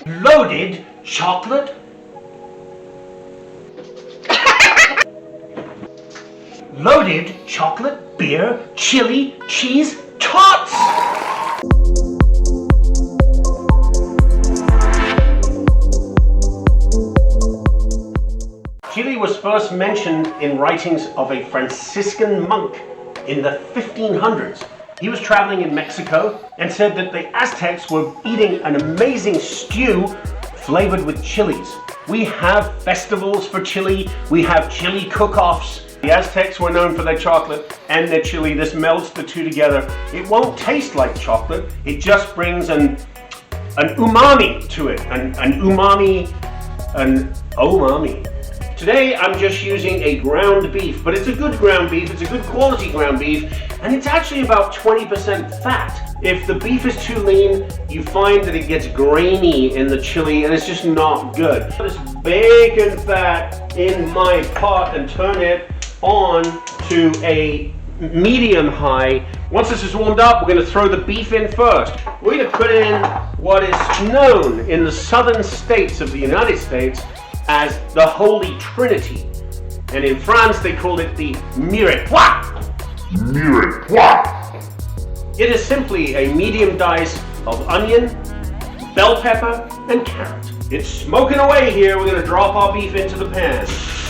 Loaded chocolate? Loaded chocolate, beer, chili, cheese, Tots! Chili was first mentioned in writings of a Franciscan monk in the 1500s. He was traveling in Mexico and said that the Aztecs were eating an amazing stew flavored with chilies. We have festivals for chili, we have chili cook-offs. The Aztecs were known for their chocolate and their chili. This melts the two together. It won't taste like chocolate, it just brings an umami to it, an umami. Today I'm just using a ground beef, but it's a good ground beef, it's a good quality ground beef, and it's actually about 20% fat. If the beef is too lean, you find that it gets grainy in the chili and it's just not good. Put this bacon fat in my pot and turn it on to a medium high. Once this is warmed up, we're going to throw the beef in first. We're going to put in what is known in the southern states of the United States as the Holy Trinity. And in France, they called it the mirepoix. It is simply a medium dice of onion, bell pepper, and carrot. It's smoking away here. We're going to drop our beef into the pan.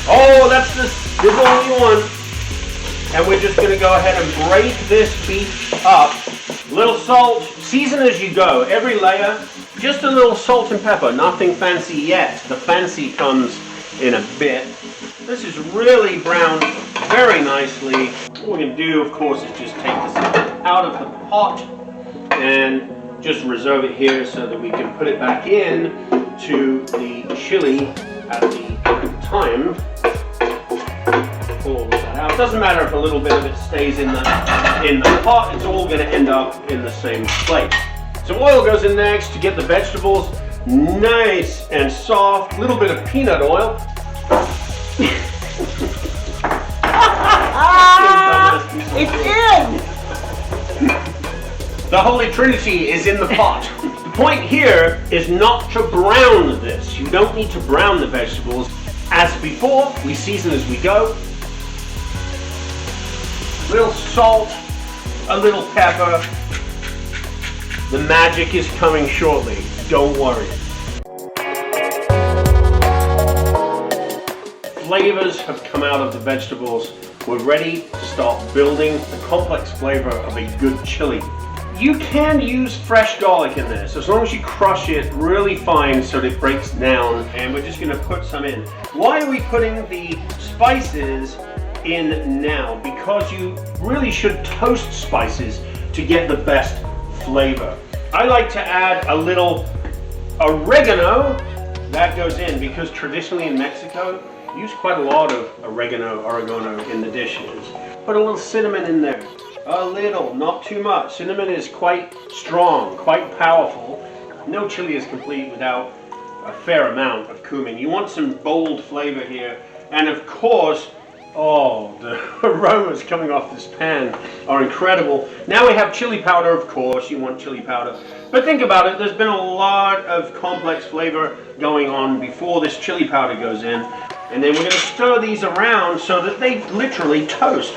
Oh, that's the sizzle we want. And we're just going to go ahead and break this beef up. Little salt, season as you go. Every layer, just a little salt and pepper. Nothing fancy yet. The fancy comes in a bit. This is really browned very nicely. What we're going to do, of course, is just take this out of the pot and just reserve it here so that we can put it back in to the chili at the time. Pull that out. It doesn't matter if a little bit of it stays in the pot. It's all going to end up in the same place. Some oil goes in next to get the vegetables nice and soft. A little bit of peanut oil. It's in! The Holy Trinity is in the pot. The point here is not to brown this. You don't need to brown the vegetables. As before, we season as we go. A little salt, a little pepper. The magic is coming shortly. Don't worry. Flavors have come out of the vegetables. We're ready to start building the complex flavor of a good chili. You can use fresh garlic in this, as long as you crush it really fine so that it breaks down, and we're just going to put some in. Why are we putting the spices in now? Because you really should toast spices to get the best flavor. I like to add a little oregano. That goes in because traditionally in Mexico, use quite a lot of oregano in the dishes. Put a little cinnamon in there. A little, not too much. Cinnamon is quite strong, quite powerful. No chili is complete without a fair amount of cumin. You want some bold flavor here. And of course, oh, the aromas coming off this pan are incredible. Now we have chili powder, of course, you want chili powder. But think about it, there's been a lot of complex flavor going on before this chili powder goes in. And then we're going to stir these around so that they literally toast.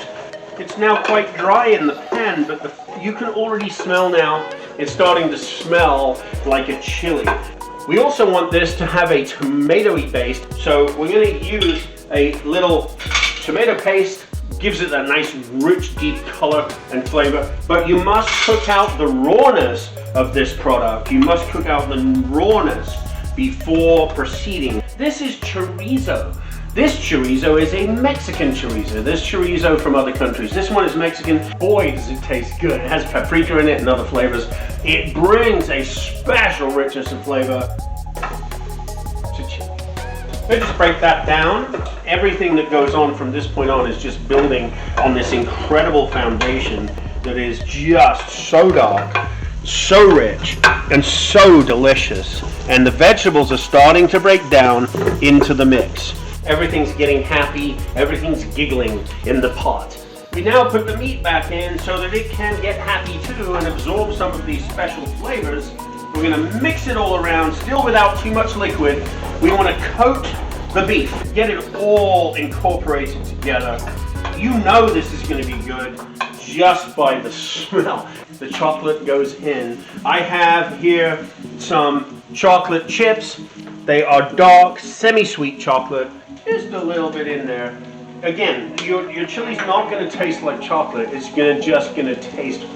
It's now quite dry in the pan, but you can already smell now, it's starting to smell like a chili. We also want this to have a tomatoey base, so we're going to use a little tomato paste. Gives it a nice rich deep color and flavor, but you must cook out the rawness of this product. You must cook out the rawness before proceeding. This is chorizo. This chorizo is a Mexican chorizo. There's chorizo from other countries. This one is Mexican. Boy, does it taste good. It has paprika in it and other flavors. It brings a special richness and flavor to chili. Let's just break that down. Everything that goes on from this point on is just building on this incredible foundation that is just so dark, so rich, and so delicious. And the vegetables are starting to break down into the mix. Everything's getting happy, everything's giggling in the pot. We now put the meat back in so that it can get happy too and absorb some of these special flavors We're going to mix it all around, still without too much liquid. We want to coat the beef, get it all incorporated together. You know this is going to be good just by the smell. The chocolate goes in. I have here some chocolate chips. They are dark, semi-sweet chocolate. Just a little bit in there. Again, your chili's not going to taste like chocolate. It's just going to taste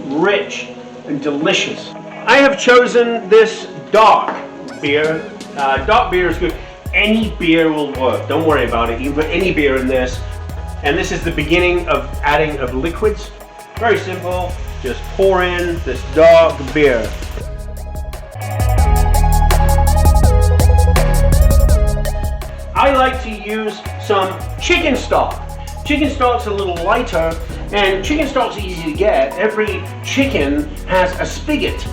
rich and delicious. I have chosen this dark beer. Dark beer is good. Any beer will work. Don't worry about it. You can put any beer in this. And this is the beginning of adding of liquids. Very simple. Just pour in this dark beer. I like to use some chicken stock. Chicken stock's a little lighter, and chicken stock's easy to get. Every chicken has a spigot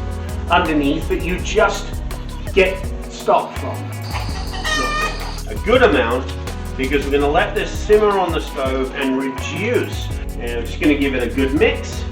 underneath that you just get stock from. A good amount, because we're going to let this simmer on the stove and reduce. And I'm just going to give it a good mix.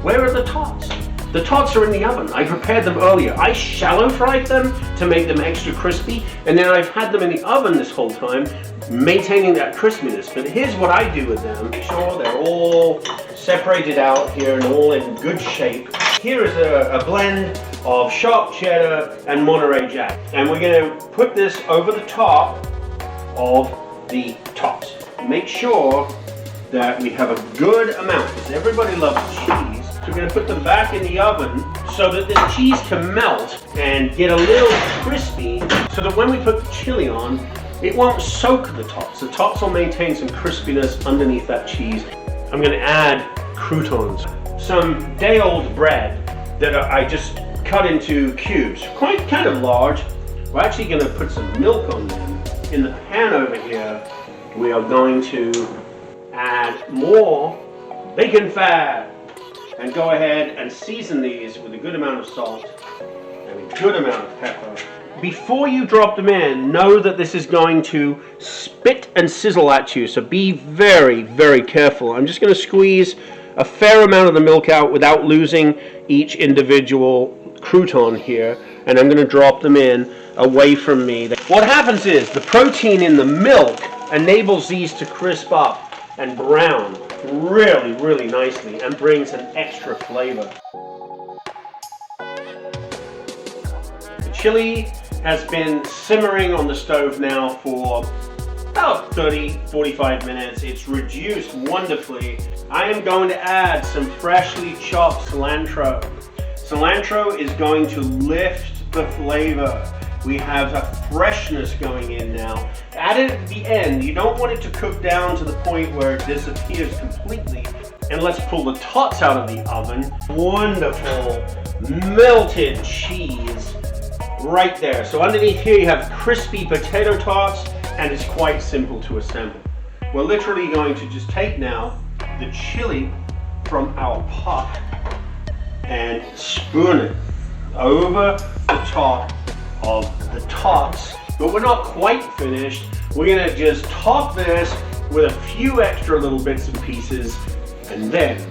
Where are the tots? The tots are in the oven. I prepared them earlier. I shallow fried them to make them extra crispy, and then I've had them in the oven this whole time, maintaining that crispiness. But here's what I do with them. Make sure they're all separated out here and all in good shape. Here is a blend of sharp cheddar and Monterey Jack. And we're going to put this over the top of the tots. Make sure that we have a good amount, because everybody loves cheese. So we're going to put them back in the oven so that this cheese can melt and get a little crispy, so that when we put the chili on, it won't soak the tots. The tots will maintain some crispiness underneath that cheese. I'm going to add croutons. Some day-old bread that I just cut into cubes, kind of large. We're actually going to put some milk on them. In the pan over here, we are going to add more bacon fat and go ahead and season these with a good amount of salt and a good amount of pepper. Before you drop them in, know that this is going to spit and sizzle at you, so be very, very careful. I'm just going to squeeze a fair amount of the milk out without losing each individual crouton here, and I'm going to drop them in away from me. What happens is the protein in the milk enables these to crisp up and brown really, really nicely and brings an extra flavor. The chili has been simmering on the stove now for about 30-45 minutes. It's reduced wonderfully. I am going to add some freshly chopped cilantro. Cilantro is going to lift the flavor. We have a freshness going in now. Add it at the end. You don't want it to cook down to the point where it disappears completely. And let's pull the tots out of the oven. Wonderful melted cheese right there. So underneath here you have crispy potato tots, and it's quite simple to assemble. We're literally going to just take now the chili from our pot and spoon it over the top of the tots. But we're not quite finished. We're going to just top this with a few extra little bits and pieces, and then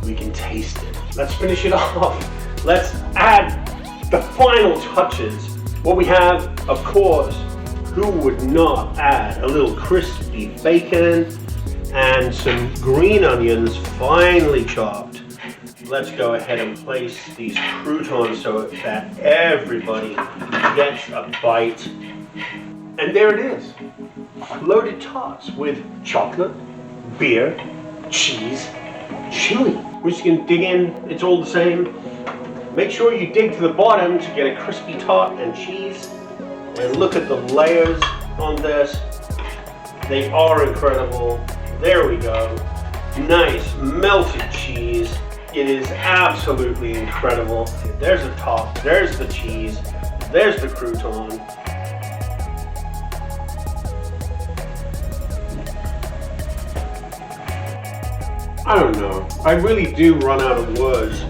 we can taste it. Let's finish it off. Let's add the final touches. What we have, of course, who would not add a little crispy bacon and some green onions finely chopped. Let's go ahead and place these croutons so that everybody gets a bite. And there it is. Loaded tots with chocolate, beer, cheese, chili. We're just going to dig in. It's all the same. Make sure you dig to the bottom to get a crispy tot and cheese. And look at the layers on this. They are incredible. There we go. Nice melted cheese. It is absolutely incredible. There's the top, there's the cheese, there's the crouton. I don't know. I really do run out of words.